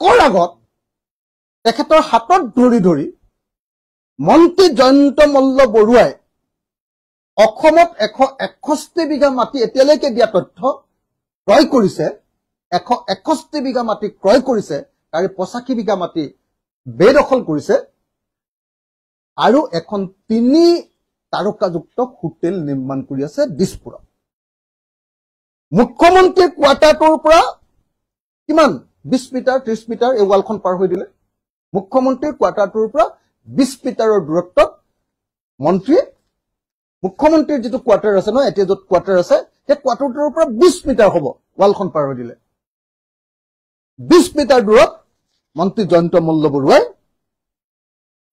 নাকৰ আগত তেখেতৰ হাতত ধৰি ধৰি মন্ত্ৰী জয়ন্ত মল্ল বৰুৱাই অসমত 161 বিঘা মাটি এতিয়ালৈকে দিয়া তথ্য ক্ৰয় কৰিছে 161 বিঘা মাটি ক্ৰয় কৰিছে তাৰে 85 বিঘা মাটি বেদখল কৰিছে আৰু এখন 3 তাৰকাযুক্ত হোটেল নিৰ্মাণ কৰি আছে দিছপুৰত মুখ্যমন্ত্ৰীৰ কোৱাৰ্টাৰটোৰ পৰা কিমান 20 মিটাৰ 30 মিটাৰ এই ৱালখন পাৰ হৈ দিলে মুখ্যমন্ত্ৰীৰ কোৱাৰ্টাৰটোৰ পৰা 20 মিটাৰৰ দূৰত্বত মুখ্যমন্ত্ৰীৰ যেটো কোৱাৰ্টাৰ আছে ন এতিয়া যত কোৱাৰ্টাৰ আছে সেই কোৱাৰ্টাৰটোৰ পৰা 20 মিটাৰ হ'ব ৱালখন পাৰ হৈ দিলে 20 মিটাৰ দূৰত মন্ত্ৰী জয়ন্ত মল্ল বৰুৱাই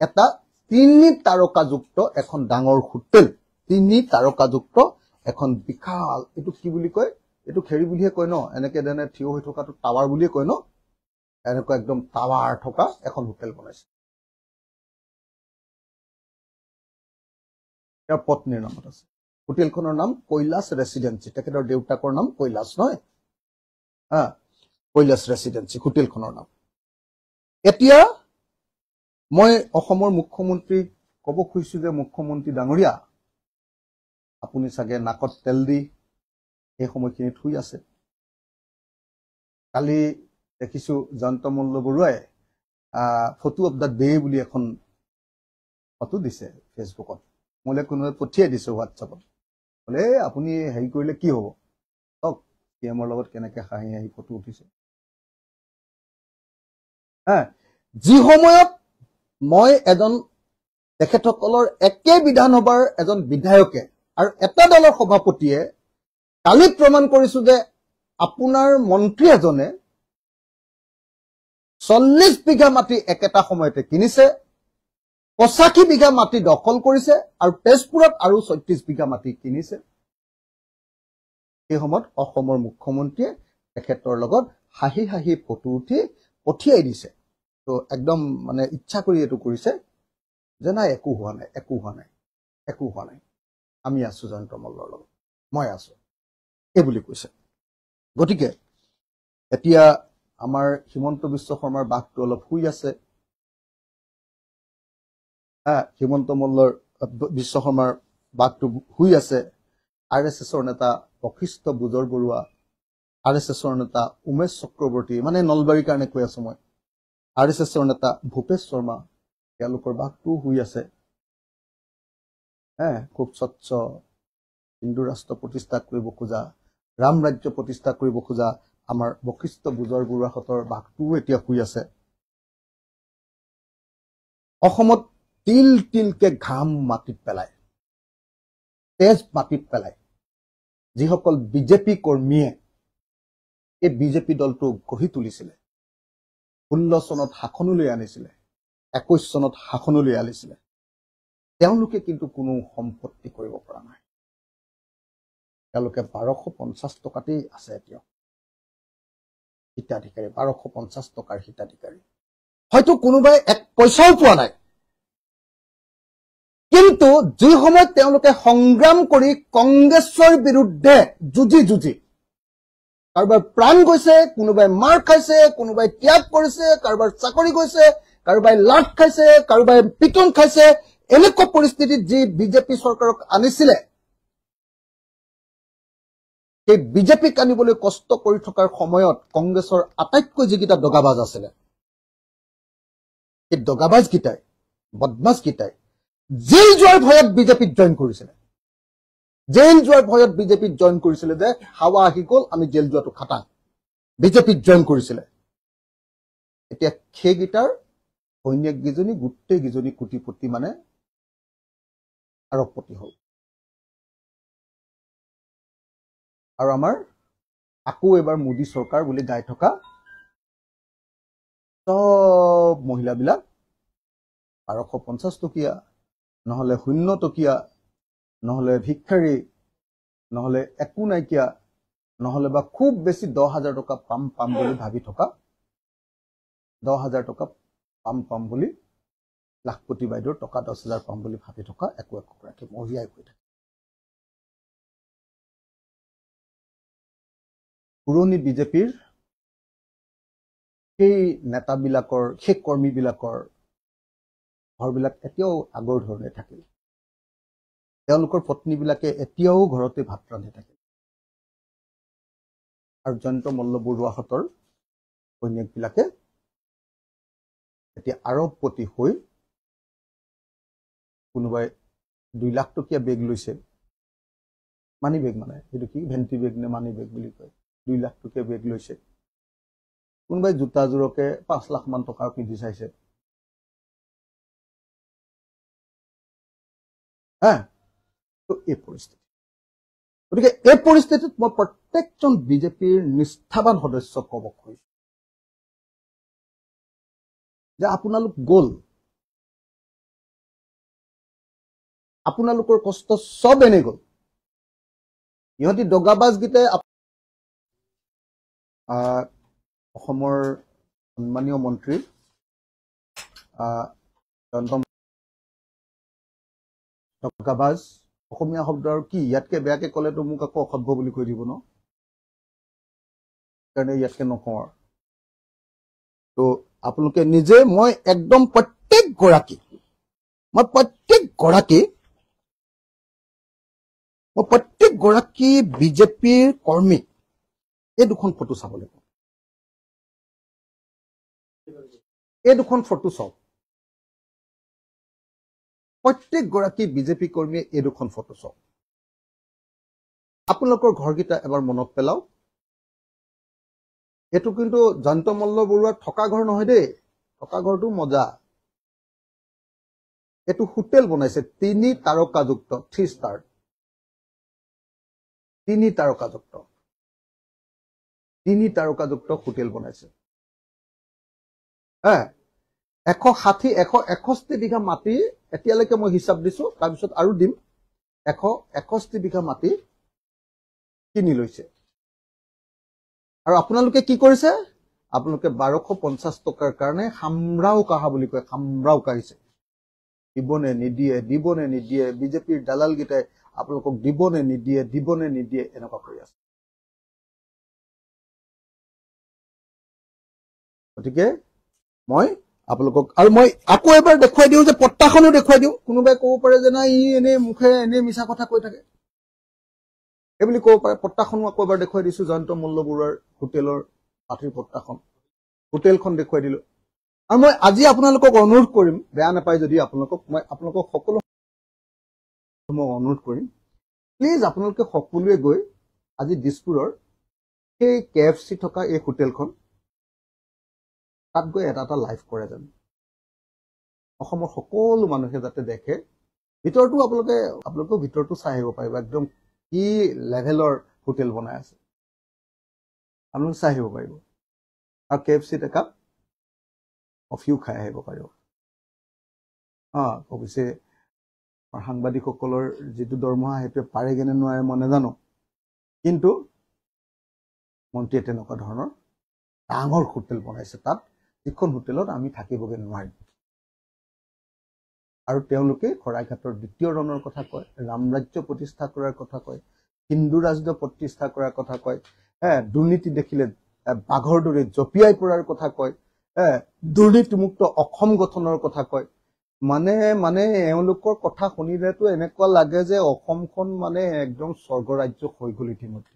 এটা 3 তাৰকাযুক্ত এখন ডাঙৰ হোটেল 3 তাৰকাযুক্ত এখন বিশাল এটো কি বুলি কয় এটো খেৰি বুলিয়ে কয় ন এনেকে দেনে থিয় হৈ থকাটো টাৱাৰ বুলিয়ে কয় ন এনেকৈ একদম টাৱাৰ থকা এখন হোটেল বনাইছে ইয়াৰ পত্নীৰ নামত আছে হোটেলখনৰ নাম কৈলাশ ৰেসিডেন্সি তেখেতৰ দেউতাকৰ নাম কৈলাশ নহয় কৈলাশ ৰেসিডেন্সি হোটেলখনৰ নাম এতিয়া মই অসমৰ মুখ্যমন্ত্ৰী কব খুজিছো যে মুখ্যমন্ত্ৰী ডাঙৰীয়া আপুনি সাগে নাকত তেল দি এই সময়খিনি থুই আছে কালি দেখিছো জয়ন্ত মল্ল বৰুৱাই ফটো অফ দা ডে বুলি এখন ফটো দিছে ফেসবুকত মোলে কোনোৱে পঠিয়াই দিছে হোৱাটছআপত বলে আপুনি হেৰি কৰিলে কি হ'ব তক সিএমৰ লগত কেনেকৈ হাঁহি হাঁহি ফটো উঠিছে যি সময়ত মই এজন তেখেতসকলৰ একে বিধানসভাৰ এজন বিধায়কে আৰু এটা দলৰ সভাপতিয়ে কালি প্ৰমাণ কৰিছো যে আপোনাৰ মন্ত্ৰী এজনে 40 বিঘা মাটি একেটা সময়তে কিনিছে 85 বিঘা মাটি দখল কৰিছে আৰু তেজপুৰত আৰু 36 বিঘা মাটি কিনিছে এই সময়ত অসমৰ মুখ্যমন্ত্ৰীয়ে তেখেতৰ লগত হাঁহি হাঁহি ফটো উঠি পঠিয়াই দিছে তো একদম মানে ইচ্ছা কৰি এটো কৰিছে যে না একো হোৱা নাই আমি আছো জয়ন্ত মল্লৰ লগত মই আছো এই বুলি কৈছে গতিকে এতিয়া আমাৰ হিমন্ত বিশ্ব শৰ্মাৰ বাঘটো অলপ শুই আছে হিমন্ত মল্লৰ বিশ্ব শৰ্মাৰ বাঘটো শুই আছে আৰএছএছৰ নেতা বশিষ্ঠ বুজৰ বৰুৱা আৰএছএছৰ নেতা উমেশ চক্ৰৱৰ্তী মানে নলবাৰীৰ কাৰণে কৈ আছো মই আৰএছএছৰ নেতা ভূপেশ শৰ্মা তেওঁলোকৰ বাঘটো শুই আছে খুব স্বচ্ছ হিন্দু ৰাষ্ট্ৰ প্ৰতিষ্ঠা কৰিব খোজা ৰাম ৰাজ্য প্ৰতিষ্ঠা কৰিব খোজা আমাৰ বশিষ্ঠ বুজৰ বৰুৱাহঁতৰ বাঘটো এতিয়া শুই আছে অসমত তিল তিলকে ঘাম মাটিত পেলায় তেজ মাটিত পেলায় যিসকল বিজেপি কৰ্মীয়ে এই বিজেপি দলটো গঢ়ি তুলিছিলে 16 চনত শাসনলৈ আনিছিলে 21 চনত শাসনলৈ আনিছিলে তেওঁলোকে কিন্তু কোনো সম্পত্তি কৰিব পৰা নাই তেওঁলোকে 1250 টকাতেই আছে এতিয়া হিতাধিকাৰী 1250 টকাৰ হিতাধিকাৰী হয়তো কোনোবাই এক পইচাও পোৱা নাই কিন্তু যে সময়ত তেওঁলোকে সংগ্ৰাম কৰি কংগ্ৰেছৰ বিৰুদ্ধে যুঁজি কাৰোবাৰ প্ৰাণ গৈছে কোনোবাই মাৰ খাইছে কোনোবাই ত্যাগ কৰিছে কাৰোবাৰ চাকৰি গৈছে কাৰোবাই লাট খাইছে কাৰোবাই পিটন খাইছে এনেকুৱা পৰিস্থিতিত যি বিজেপি চৰকাৰক আনিছিলে এই বিজেপি কানিবলৈ কষ্ট কৰি থকাৰ সময়ত কংগ্ৰেছৰ আটাইতকৈ যিকিটা দগাবাজ আছিল এই দগাবাজ গিটাই বদমাছ গিটাই জেল যোৱাৰ ভয়ত বিজেপিত জয়েন কৰিছিলে জেল যোৱাৰ ভয়ত বিজেপিত জয়েন কৰিছিলে যে হাৱা আহি গ'ল আমি জেল যোৱাটো খাটাং বিজেপিত জয়েন কৰিছিলে এতিয়া খে গিটাৰ সৈনিক গিজনী গুটে গিজনী কোটিপতি মানে আৰবপতি হ'ল আৰু আমাৰ আকৌ এবাৰ মোদী চৰকাৰ বুলি গাই থকা সব মহিলাবিলাক 1250 টকীয়া নহলে 0 টকীয়া নহলে ভিক্ষাৰী নহলে একো নাইকিয়া নহলে বা খুব বেছি 10,000 টকা পাম বুলি ভাবি থকা 10,000 টকা পাম বুলি লাখপতি বাইদেউৰ টকা 10,000 পাম বুলি ভাবি থকা একো ৰাখি মহিয়াই কৈ থাকে পুৰণি বিজেপিৰ সেই নেতাবিলাকৰ সেই কৰ্মীবিলাকৰ ঘৰবিলাক এতিয়াও আগৰ ধৰণে থাকিল তেওঁলোকৰ পত্নীবিলাকে এতিয়াও ঘৰতে ভাত ৰান্ধি থাকে আৰু জয়ন্ত মল্ল বৰুৱাহঁতৰ কন্যাবিলাকে এতিয়া আৰবপতি হৈ কোনোবাই 2 লাখ টকীয়া বেগ লৈছে মানি বেগ মানে এইটো কি ভেন্টি বেগ নে মানি বেগ বুলি কয় 2 লাখ টকীয়া বেগ লৈছে কোনোবাই জোতাযোৰকে 5 লাখ মান টকাৰ পিন্ধি চাইছে তো এই পৰিস্থিতি গতিকে এই পৰিস্থিতিত মই প্ৰত্যেকজন বিজেপিৰ নিষ্ঠাবান সদস্যক ক'ব খুজিছো যে আপোনালোক গ'ল আপোনালোকৰ কষ্ট সব এনে গ'ল ইহঁতি দগাবাজগীতে অসমৰ সন্মানীয় মন্ত্ৰী দগাবাজ অসমীয়া শব্দ আৰু কি ইয়াতকে বেয়াকে ক'লেতো মোক আকৌ অসভ্য বুলি কৈ দিব ন কাৰণে ইয়াতকে নকওঁ তো আপোনালোকে নিজে মই একদম প্ৰত্যেক গৰাকী বিজেপিৰ কৰ্মী এই দুখন ফটো চাব লাগিব এই দুখন ফটো চাওক প্ৰত্যেক গৰাকী বিজেপি কৰ্মীয়ে এই দুখন ফটো চাওক আপোনালোকৰ ঘৰকেইটা এবাৰ মনত পেলাওক এইটো কিন্তু জয়ন্ত মল্ল বৰুৱাৰ থকা ঘৰ নহয় দেই থকা ঘৰটো মজা এইটো হোটেল বনাইছে 3 তাৰকাযুক্ত 3 ষ্টাৰ 3 তাৰকাযুক্ত হোটেল বনাইছে 161 বিঘা মাটি এতিয়ালৈকে মই হিচাপ দিছো তাৰপিছত আৰু দিম 161 বিঘা মাটি কিনি লৈছে আৰু আপোনালোকে কি কৰিছে আপোনালোকে 1250 টকাৰ কাৰণে হামৰাও কাহা বুলি কয় হামৰাও কাহিছে দিবনে নিদিয়ে বিজেপিৰ দালাল গিটাই আপোনালোকক দিবনে নিদিয়ে এনেকুৱা কৰি আছে গতিকে মই আপোনালোকক আৰু মই আকৌ এবাৰ দেখুৱাই দিওঁ যে পট্টাখনো দেখুৱাই দিওঁ কোনোবাই ক'ব পাৰে যে না ই এনে মুখে এনে মিছা কথা কৈ থাকে এইবুলি ক'ব পাৰে পট্টাখনো আকৌ এবাৰ দেখুৱাই দিছো জয়ন্ত মল্ল বৰুৱাৰ হোটেলৰ পাঠিৰ পট্টাখন হোটেলখন দেখুৱাই দিলো আৰু মই আজি আপোনালোকক অনুৰোধ কৰিম বেয়া নাপায় যদি আপোনালোকক সকলো অনুৰোধ কৰিম প্লিজ আপোনালোকে সকলোৱে গৈ আজি দিছপুৰৰ সেই KFC থকা এই হোটেলখন তাত গৈ এটা লাইভ কৰে যেন অসমৰ সকলো মানুহে যাতে দেখে ভিতৰটো আপোনালোকে ভিতৰটো চাই আহিব পাৰিব একদম কি লেভেলৰ হোটেল বনাই আছে আপোনালোকে চাই আহিব পাৰিব আৰু KFC একাপ কফিও খাই আহিব পাৰিব অৱশ্যে সাংবাদিকসকলৰ যিটো দৰমহা সেইটোৱে পাৰেগে নে নোৱাৰে মই নাজানো কিন্তু মন্ত্ৰীয়ে তেনেকুৱা ধৰণৰ ডাঙৰ হোটেল বনাইছে তাত যিখন হোটেলত আমি থাকিবগে নোৱাৰিম আৰু তেওঁলোকে শৰাইঘাটৰ দ্বিতীয় ৰণৰ কথা কয় ৰামৰাজ্য প্ৰতিষ্ঠা কৰাৰ কথা কয় হিন্দু ৰাজ্য প্ৰতিষ্ঠা কৰাৰ কথা কয় দুৰ্নীতি দেখিলে বাঘৰ দৰে জপিয়াই পৰাৰ কথা কয় দুৰ্নীতিমুক্ত অসম গঠনৰ কথা কয় মানে এওঁলোকৰ কথা শুনিলেতো এনেকুৱা লাগে যে অসমখন মানে একদম স্বৰ্গ ৰাজ্য হৈ গ'ল ইতিমধ্যে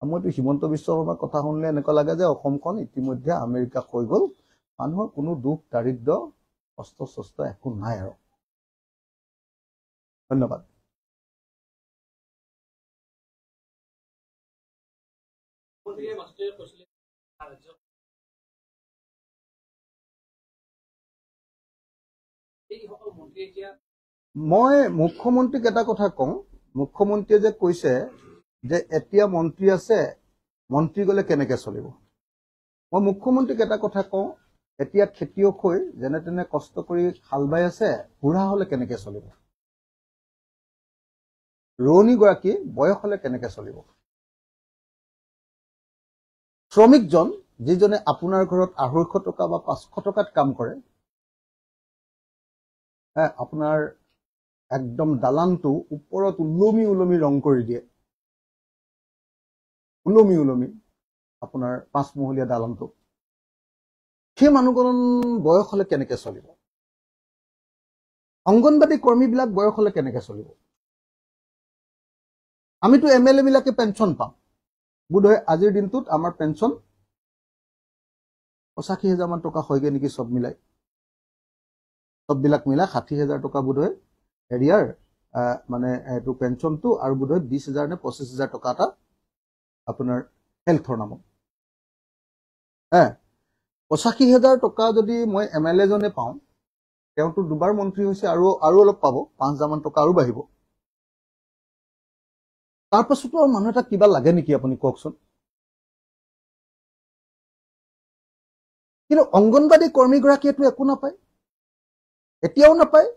মইতো হিমন্ত বিশ্ব শৰ্মাৰ কথা শুনিলে এনেকুৱা লাগে যে অসমখন ইতিমধ্যে আমেৰিকা হৈ গ'ল মানুহৰ কোনো দুখ দাৰিদ্ৰ কষ্ট সষ্ট একো নাই আৰু ধন্যবাদ মই মুখ্যমন্ত্ৰীক এটা কথা কওঁ মুখ্যমন্ত্ৰীয়ে যে কৈছে যে এতিয়া মন্ত্ৰী আছে মন্ত্ৰী গলে কেনেকৈ চলিব মই মুখ্যমন্ত্ৰীক এটা কথা কওঁ এতিয়া খেতিয়ক হৈ যেনে তেনে কষ্ট কৰি হাল বাই আছে বুঢ়া হলে কেনেকৈ চলিব ৰোৱনী গৰাকী বয়স হলে কেনেকৈ চলিব শ্ৰমিকজন যিজনে আপোনাৰ ঘৰত 250 টকা বা 500 টকাত কাম কৰে আপোনাৰ একদম দালানটো ওপৰত উলমি ৰং কৰি দিয়ে উলমি আপোনাৰ 5 মহলীয়া দালানটো সেই মানুহজন বয়স হলে কেনেকে চলিব অংগনবাদী কৰ্মীবিলাক বয়স হলে কেনেকে চলিব আমিতো এমএলএ বিলাকে পেনশন পাম বোধহয় আজিৰ দিনটোত আমাৰ পেনশন ৮৫,০০০ মান টকা হয়গে নেকি সব মিলাই সববিলাক মিলাই ৬০,০০০ টকা বোধহয় এৰিয়াৰ মানে এইটো পেনশনটো আৰু বোধহয় ২০,০০০ নে ২৫,০০০ টকা এটা আপোনাৰ হেল্থৰ নামত ৮৫,০০০ টকা যদি মই এমএলএ জনে পাওঁ তেওঁতো দুবাৰ মন্ত্ৰী হৈছে আৰু অলপ পাব ৫,০০০ মান টকা আৰু বাঢ়িব তাৰ পাছতো আৰু মানুহ এটা কিবা লাগে নেকি আপুনি কওকচোন কিন্তু অংগনবাদী কৰ্মীগৰাকীয়েতো একো নাপায় এতিয়াও নাপায়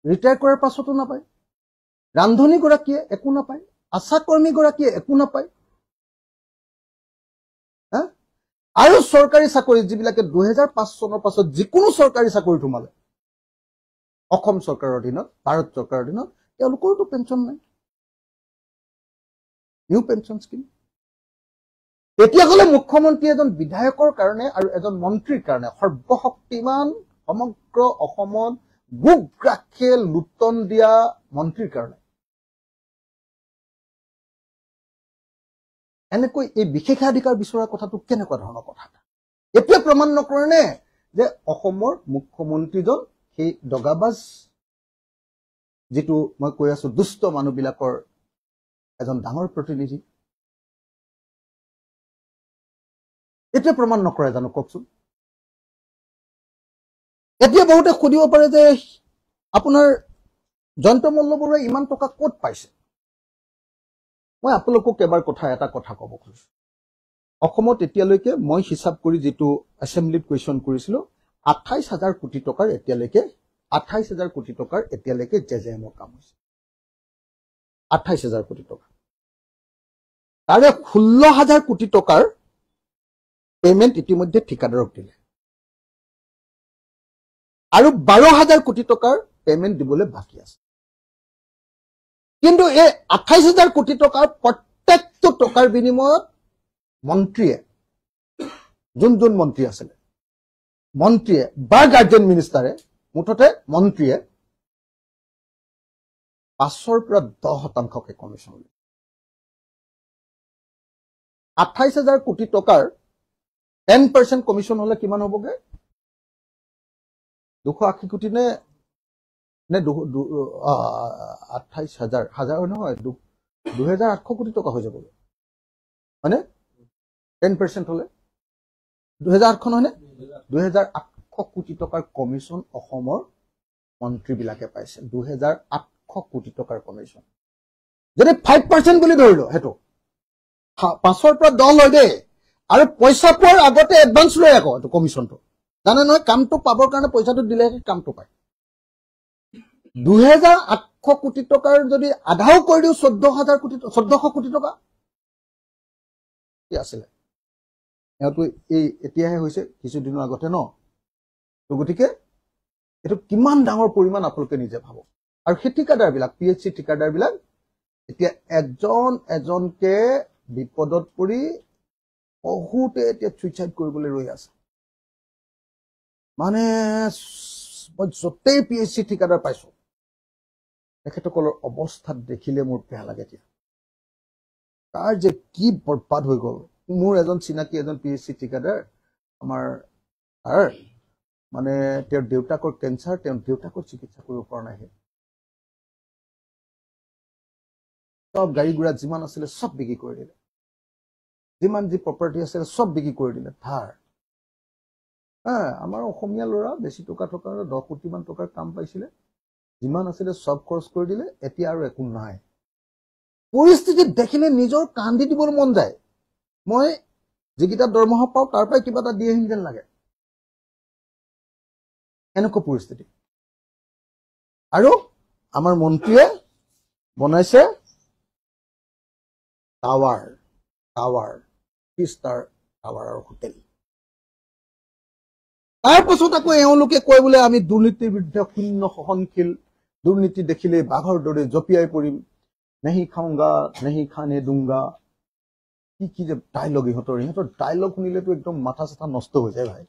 ৰিটায়াৰ কৰাৰ পাছতো নাপায় ৰান্ধনীগৰাকীয়ে একো নাপায় আশা কৰ্মীগৰাকীয়ে একো নাপায় আৰু চৰকাৰী চাকৰি যিবিলাকে ২০০৫ চনৰ পাছত যিকোনো চৰকাৰী চাকৰি সোমালে অসম চৰকাৰৰ অধীনত ভাৰত চৰকাৰৰ অধীনত তেওঁলোকৰতো পেনশন নাই নিউ পেনশন স্কিম তেতিয়াহ'লে মুখ্যমন্ত্ৰী এজন বিধায়কৰ কাৰণে আৰু এজন মন্ত্ৰীৰ কাৰণে সৰ্বশক্তিমান সমগ্ৰ অসমত গুগ্ৰাখে লুটন দিয়া মন্ত্ৰীৰ কাৰণে এনেকৈ এই বিশেষাধিকাৰ বিচৰা কথাটো কেনেকুৱা ধৰণৰ কথা এতিয়া প্ৰমাণ নকৰে নে যে অসমৰ মুখ্যমন্ত্ৰীজন সেই দগাবাজ যেটো মই কৈ আছো দুষ্ট মানুহবিলাকৰ এজন ডাঙৰ প্ৰতিনিধি এতিয়া প্ৰমাণ নকৰে জানো কওকচোন এতিয়া বহুতে খুদিব পাৰে যে আপোনাৰ জয়ন্ত মল্লবৰুৱাই ইমান টকা ক'ত পাইছে মই আপোনালোকক এবাৰ এটা কথা ক'ব খুজিছো অসমত এতিয়ালৈকে মই হিচাপ কৰি যেটো এছেম্বলিত কোৱেশ্চন কৰিছিলো ২৮,০০০ কোটি টকাৰ এতিয়ালৈকে ২৮,০০০ কোটি টকাৰ এতিয়ালৈকে জেজেএমৰ কাম হৈছে ২৮,০০০ কোটি টকা তাৰে ১৬,০০০ কোটি টকাৰ পেমেন্ট ইতিমধ্যে ঠিকাদাৰক দিলে আৰু ১২,০০০ কোটি টকাৰ পেমেন্ট দিবলৈ বাকি আছে কিন্তু এই ২৮,০০০ কোটি টকাৰ প্ৰত্যেকটো টকাৰ বিনিময়ত মন্ত্ৰীয়ে যোন মন্ত্ৰী আছিল মন্ত্ৰীয়ে বা গাৰ্জেন মিনিষ্টাৰে মুঠতে মন্ত্ৰীয়ে ৫ৰ পৰা ১০% কমিশ্যন লয় ২৮,০০০ কোটি টকাৰ 10% কমিশ্যন হলে কিমান হ'বগে ২৮০ কোটি নে ২৮,০০০ নহয় ২,৮০০ কোটি টকা হৈ যাব মানে 10% হলে ২,৮০০ নহয় নে ২,৮০০ কোটি টকাৰ কমিশ্যন অসমৰ মন্ত্ৰীবিলাকে পাইছে ২,৮০০ কোটি টকাৰ কমিশ্যন যদি 5% বুলি ধৰিলো হেতু ৫ৰ পৰা ১০ লয় দেই আৰু পইচা পোৱাৰ আগতে এডভান্স লয় আকৌ এটো কমিশ্যনটো জানে নহয় কামটো পাবৰ কাৰণে পইচাটো দিলেহে কামটো পায় ২,৮০০ কোটি টকাৰ যদি আধাও কৰি দিও ১৪০০ কোটি টকা কি আছিল এটো এই এতিয়াহে হৈছে কিছুদিনৰ আগতে ন তো গতিকে এটো কিমান ডাঙৰ পৰিমাণ আপোনালোকে নিজে ভাবক আৰু সেই ঠিকাদাৰবিলাক পিএইচসি ঠিকাদাৰবিলাক এতিয়া এজনকে বিপদত পৰি বহুতে এতিয়া সুইচাইড কৰিবলৈ ৰৈ আছে মানে যতেই পিএইচসি ঠিকাদাৰ পাইছো তেখেতসকলৰ অৱস্থাত দেখিলে মোৰ বেয়া লাগে এতিয়া তাৰ যে কি বৰবাদ হৈ গ'ল মোৰ এজন চিনাকি এজন পিএইচসি ঠিকাদাৰ আমাৰ মানে তেওঁৰ দেউতাকৰ কেঞ্চাৰ তেওঁৰ দেউতাকৰ চিকিৎসা কৰিব পৰা নাই সব গাড়ী গুৰা যিমান আছিল সব বিক্ৰী কৰি দিলে যিমান যি প্ৰপাৰ্টি আছিল সব বিক্ৰী কৰি দিলে ধাৰ আমাৰ অসমীয়া ল'ৰা বেছি টকা 10 কোটি মান টকাৰ কাম পাইছিলে যিমান আছিল সব খৰচ কৰি দিলে এতিয়া আৰু একো নাই পৰিস্থিতি দেখিলে নিজৰ কান্দি দিবলৈ মন যায় মই যিকিটা দৰমহা পাও তাৰ পৰাই কিবা এটা দিয়ে যেন লাগে এনেকুৱা পৰিস্থিতি আৰু আমাৰ মন্ত্ৰীয়ে বনাইছে টাৱাৰ 3-star টাৱাৰ আৰু হোটেল তাৰ পাছত আকৌ এওঁলোকে কয় বোলে আমি দুৰ্নীতিৰ বিৰুদ্ধে শূন্য সহনশীল দুৰ্নীতি দেখিলে বাঘৰ দৰে জপিয়াই পৰিম নেহি খাওঁগা নেহি খানে দুংগা কি যে ডায়লগ ইহঁতৰ ডায়লগ শুনিলেতো একদম মাথা চাথা নষ্ট হৈ যায় ভাই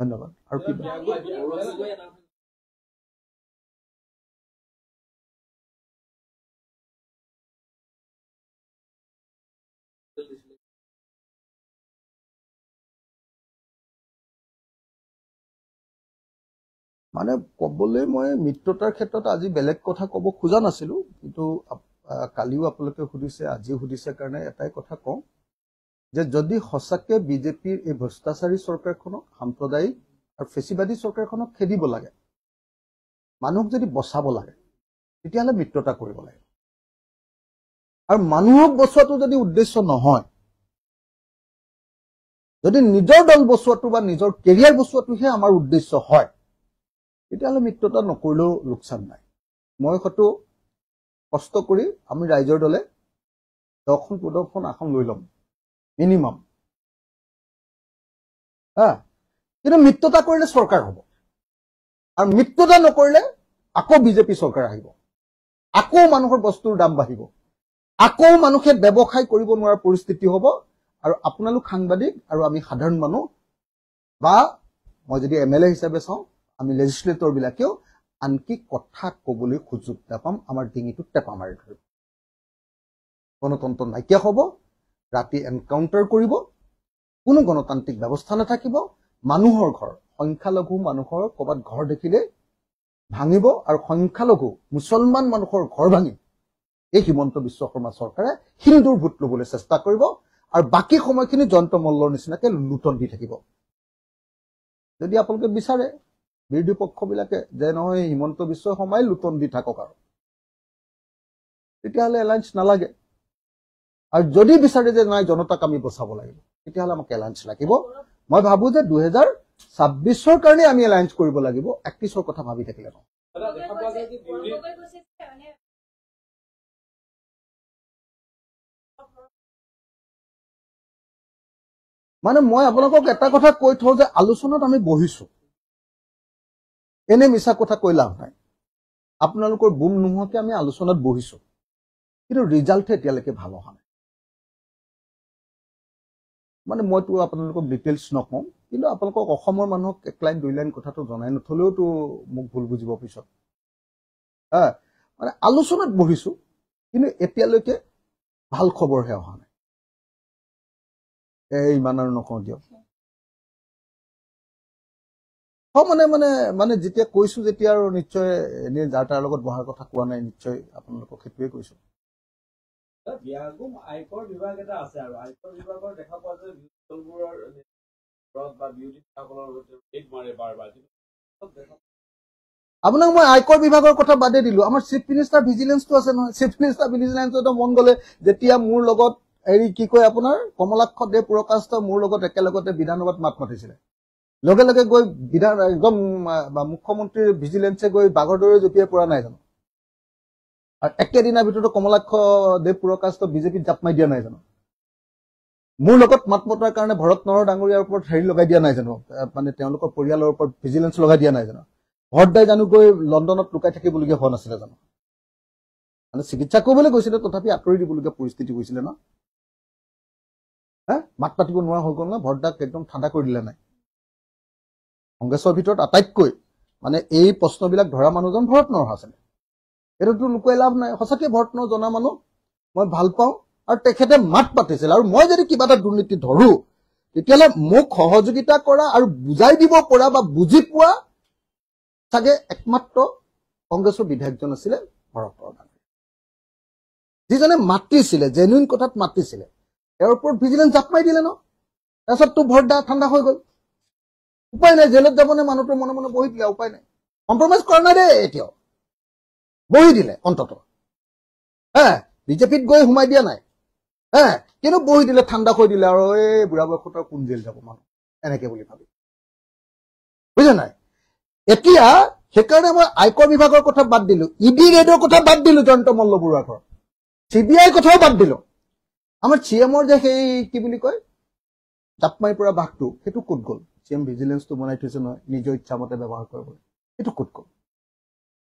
ধন্যবাদ আৰু কি মানে কবলৈ মই মিত্ৰতাৰ ক্ষেত্ৰত আজি বেলেগ কথা ক'ব খোজা নাছিলো কিন্তু কালিও আপোনালোকে সুধিছে আজিও সুধিছে কাৰণে এটাই কথা কওঁ যে যদি সঁচাকে বিজেপিৰ এই ভ্ৰষ্টাচাৰী চৰকাৰখনক সাম্প্ৰদায়িক আৰু ফেচিবাদী চৰকাৰখনক খেদিব লাগে মানুহক যদি বচাব লাগে তেতিয়াহ'লে মিত্ৰতা কৰিব লাগে আৰু মানুহক বচোৱাটো যদি উদ্দেশ্য নহয় যদি নিজৰ দল বচোৱাটো বা নিজৰ কেৰিয়াৰ বচোৱাটোহে আমাৰ উদ্দেশ্য হয় তেতিয়াহ'লে মিত্ৰতা নকৰিলেও লোকচান নাই মই হয়তো কষ্ট কৰি আমি ৰাইজৰ দলে 10খন 15খন আসন লৈ ল'ম মিনিমাম কিন্তু মিত্ৰতা কৰিলে চৰকাৰ হ'ব আৰু মিত্ৰতা নকৰিলে আকৌ বিজেপি চৰকাৰ আহিব আকৌ মানুহৰ বস্তুৰ দাম বাঢ়িব আকৌ মানুহে ব্যৱসায় কৰিব নোৱাৰা পৰিস্থিতি হ'ব আৰু আপোনালোক সাংবাদিক আৰু আমি সাধাৰণ মানুহ বা মই যদি এমএলএ হিচাপে চাওঁ আমি লেজিসলেটৰ বিলাকেও আনকি কথা ক'বলৈ সুযোগ নাপাম আমাৰ ডিঙিটো টেপা মাৰি ধৰিব গণতন্ত্ৰ নাইকিয়া হ'ব ৰাতি এনকাউণ্টাৰ কৰিব কোনো গণতান্ত্ৰিক ব্যৱস্থা নাথাকিব মানুহৰ ঘৰ সংখ্যালঘু মানুহৰ ক'ৰবাত ঘৰ দেখিলে ভাঙিব আৰু সংখ্যালঘু মুছলমান মানুহৰ ঘৰ ভাঙি এই হিমন্ত বিশ্ব শৰ্মা চৰকাৰে হিন্দুৰ ভোট ল'বলৈ চেষ্টা কৰিব আৰু বাকী সময়খিনি জয়ন্ত মল্লৰ নিচিনাকে লুটন দি থাকিব যদি আপোনালোকে বিচাৰে বিৰোধী পক্ষবিলাকে যে নহয় হিমন্ত বিশ্ব শৰ্মাই লুটন দি থাকক আৰু তেতিয়াহ'লে এলায়েন্স নালাগে আৰু যদি বিচাৰে যে নাই জনতাক আমি বচাব লাগিব তেতিয়াহ'লে আমাক এলায়েন্স লাগিব মই ভাবো যে 2026ৰ কাৰণে আমি এলায়েন্স কৰিব লাগিব 31ৰ কথা ভাবি থাকিলে নহয় মানে মই আপোনালোকক এটা কথা কৈ থওঁ যে আলোচনাত আমি বহিছো এনে মিছা কথা কৈ লাভ নাই আপোনালোকৰ বুম নোহোৱাকে আমি আলোচনাত বহিছো কিন্তু ৰিজাল্টে এতিয়ালৈকে ভাল অহা নাই মানে মইতো আপোনালোকক ডিটেইলছ নকওঁ কিন্তু আপোনালোকক অসমৰ মানুহক এক লাইন দুই লাইন কথাটো জনাই নথলেওতো মোক ভুল বুজিব পিছত মানে আলোচনাত বহিছো কিন্তু এতিয়ালৈকে ভাল খবৰহে অহা নাই ইমান আৰু নকওঁ দিয়ক মানে যেতিয়া কৈছো যেতিয়া আৰু নিশ্চয় এনে যাৰ তাৰ লগত বহাৰ কথা কোৱা নাই নিশ্চয় আপোনালোকক সেইটোৱে কৈছো আয়কৰ বিভাগ এটা আছে আৰু আয়কৰ বিভাগৰ দেখা পোৱা যায় আপোনাক মই আয়কৰ বিভাগৰ কথা বাদে দিলো আমাৰ চিফ মিনিষ্টাৰ ভিজিলেন্সটো আছে নহয় চিফ মিনিষ্টাৰ ভিজিলেন্সটো মন গলে যেতিয়া মোৰ লগত কি কয় আপোনাৰ কমলাক্ষ দে পুৰকাষ্ট মোৰ লগত একেলগতে বিধানসভাত মাত মাতিছিলে লগে লগে গৈ বিধান একদম মুখ্যমন্ত্ৰীৰ ভিজিলেন্সে গৈ বাঘৰ দৰে জঁপিয়াই পৰা নাই জানো আৰু একেদিনৰ ভিতৰতে কমলাক্ষ দেৱ পুৰকাষ্ট বিজেপিত জাপ মাৰি দিয়া নাই জানো মোৰ লগত মাত মতাৰ কাৰণে ভৰত নৰহ ডাঙৰীয়াৰ ওপৰত হেৰি লগাই দিয়া নাই জানো মানে তেওঁলোকৰ পৰিয়ালৰ ওপৰত ভিজিলেন্স লগাই দিয়া নাই জানো ভৰতদাই জানো গৈ লণ্ডনত লুকাই থাকিবলগীয়া হোৱা নাছিলে জানো মানে চিকিৎসা কৰিবলৈ গৈছিলে তথাপি আঁতৰি দিবলগীয়া পৰিস্থিতি হৈছিলে ন মাত পাতিব নোৱাৰা হৈ গ'ল না ভৰতদাক একদম ঠাণ্ডা কৰি দিলে নাই কংগ্ৰেছৰ ভিতৰত আটাইতকৈ মানে এই প্ৰশ্নবিলাক ধৰা মানুহজন ভৰত নৰহ আছিলে এইটোতো লুকুৱাই লাভ নাই সঁচাকৈ ভৰত নৰহ জনা মানুহ মই ভাল পাওঁ আৰু তেখেতে মাত পাতিছিল আৰু মই যদি কিবা এটা দুৰ্নীতি ধৰো তেতিয়াহ'লে মোক সহযোগিতা কৰা আৰু বুজাই দিব পৰা বা বুজি পোৱা চাগে একমাত্ৰ কংগ্ৰেছৰ বিধায়কজন আছিলে ভৰত নৰহ যিজনে মাতিছিলে জেনুইন কথাত মাতিছিলে তেওঁৰ ওপৰত ভিজিলেন্স জাপ মাৰি দিলে ন তাৰপিছত তো ভৰতদা ঠাণ্ডা হৈ গ'ল উপায় নাই জেলত যাবনে মানুহটো মনে মনে বহি দিলে উপায় নাই কম্প্ৰমাইজ কৰা নাই দেই এতিয়াও বহি দিলে অন্তত বিজেপিত গৈ সোমাই দিয়া নাই কিন্তু বহি দিলে ঠাণ্ডা হৈ দিলে আৰু এই বুঢ়া বয়সত কোন জেল যাব মানুহ এনেকে বুলি ভাবি বুজিছে নাই এতিয়া সেইকাৰণে মই আয়কৰ বিভাগৰ কথা বাদ দিলো ইডি ৰেডৰ কথা বাদ দিলো জয়ন্ত মল্ল বৰুৱাৰ ঘৰ চিবিআই কথাও বাদ দিলো আমাৰ চিএমৰ যে সেই কি বুলি কয় জাপ মাৰি পৰা বাঘটো সেইটো ক'ত গ'ল চিএম ভিজিলেন্সটো বনাই থৈছে নহয় নিজৰ ইচ্ছামতে ব্যৱহাৰ কৰিবলৈ সেইটো ক'ত গ'ল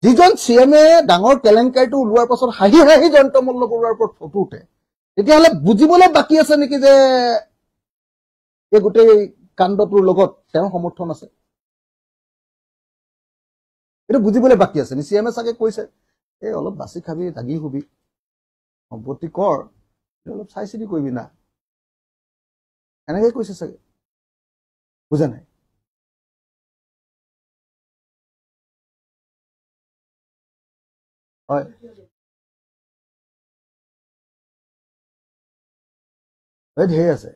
যিজন চিএমে ডাঙৰ কেলেংকাৰীটো ওলোৱাৰ পাছত হাঁহি হাঁহি জয়ন্ত মল্ল বৰুৱাৰ ওপৰত ফটো উঠে তেতিয়াহ'লে বুজিবলৈ বাকী আছে নেকি যে এই গোটেই কাণ্ডটোৰ লগত তেওঁৰ সমৰ্থন আছে? এইটো বুজিবলৈ বাকী আছে নি? CM চাগে কৈছে এই অলপ বাচি খাবি, দাগি শুবি, সম্পত্তি কৰ, অলপ চাই চিতি কৰিবি না, এনেকৈ কৈছে চাগে, বুজা নাই? হয়, ঢেৰ আছে।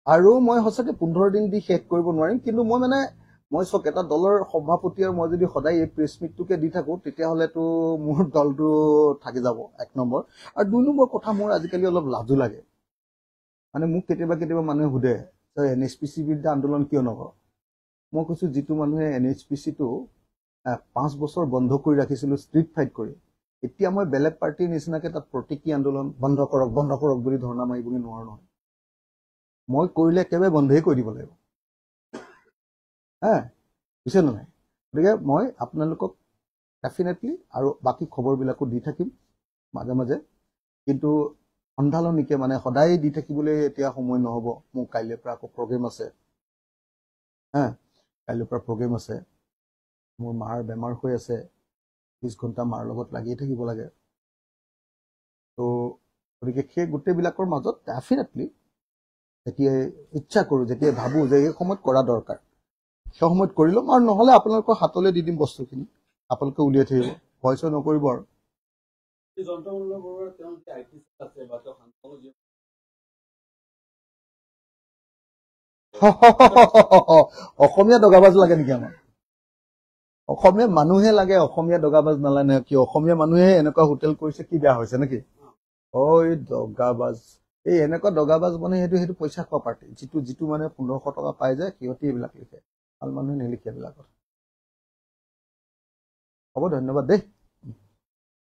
আৰু মই সঁচাকে 15 দিন দি শেষ কৰিব নোৱাৰিম, কিন্তু মই চক এটা দলৰ সভাপতি আৰু মই যদি সদায় এই প্ৰেছ মিটটোকে দি থাকো তেতিয়াহ'লেতো মোৰ দলটো থাকি যাব, 1 নম্বৰ। আৰু 2 নম্বৰ কথা, মোৰ আজিকালি অলপ লাজো লাগে। মোক কেতিয়াবা মানুহে সোধে তই NHPC বিৰুদ্ধে আন্দোলন কিয় নকৰ? মই কৈছো যিটো মানুহে NHPC-টো 5 বছৰ বন্ধ কৰি ৰাখিছিলো ষ্ট্ৰীট ফাইট কৰি, এতিয়া মই বেলেগ পাৰ্টিৰ নিচিনাকে তাত প্ৰতীকী আন্দোলন বন্ধ কৰক বুলি ধৰ্ণা মাৰিবলৈ নোৱাৰো নহয়। মই কৰিলে একেবাৰে বন্ধই কৰি দিব লাগিব, বুজিছে নে নাই? গতিকে মই আপোনালোকক ডেফিনেটলি আৰু বাকী খবৰবিলাকো দি থাকিম মাজে মাজে, কিন্তু সন্ধালনিকে সদায় দি থাকিবলৈ এতিয়া সময় নহ'ব। মোৰ কাইলৈৰ পৰা আকৌ প্ৰগ্ৰেম আছে, কাইলৈৰ পৰা প্ৰগ্ৰেম আছে। মোৰ মাৰ বেমাৰ হৈ আছে, 20 ঘণ্টা মাৰ লগত লাগিয়ে থাকিব লাগে। তো গতিকে সেই গোটেইবিলাকৰ মাজত ডেফিনেটলি যেতিয়াই ইচ্ছা কৰোঁ, যেতিয়াই ভাবোঁ যে এই সময়ত কৰা দৰকাৰ, সেই সময়ত কৰি ল'ম। আৰু নহ'লে আপোনালোকৰ হাতলৈ দি দিম বস্তুখিনি, আপোনালোকে উলিয়াই থাকিব, ভয় চয় নকৰিব। আৰু অসমীয়া দগাবাজ লাগে নেকি আমাৰ? অসমীয়া মানুহে লাগে, অসমীয়া দগাবাজ নালাগে কি? অসমীয়া মানুহে এনেকুৱা হোটেল কৰিছে, কি বেয়া হৈছে নেকি? এই দগাবাজ, এই এনেকুৱা দগাবাজ সেইটো পইচা খোৱা পাৰ্টি, যিটো 1500 টকা পাই যায়, সিহঁতি এইবিলাক লিখে, ভাল মানুহে নিলিখে এইবিলাকত। হ'ব, ধন্যবাদ দেই।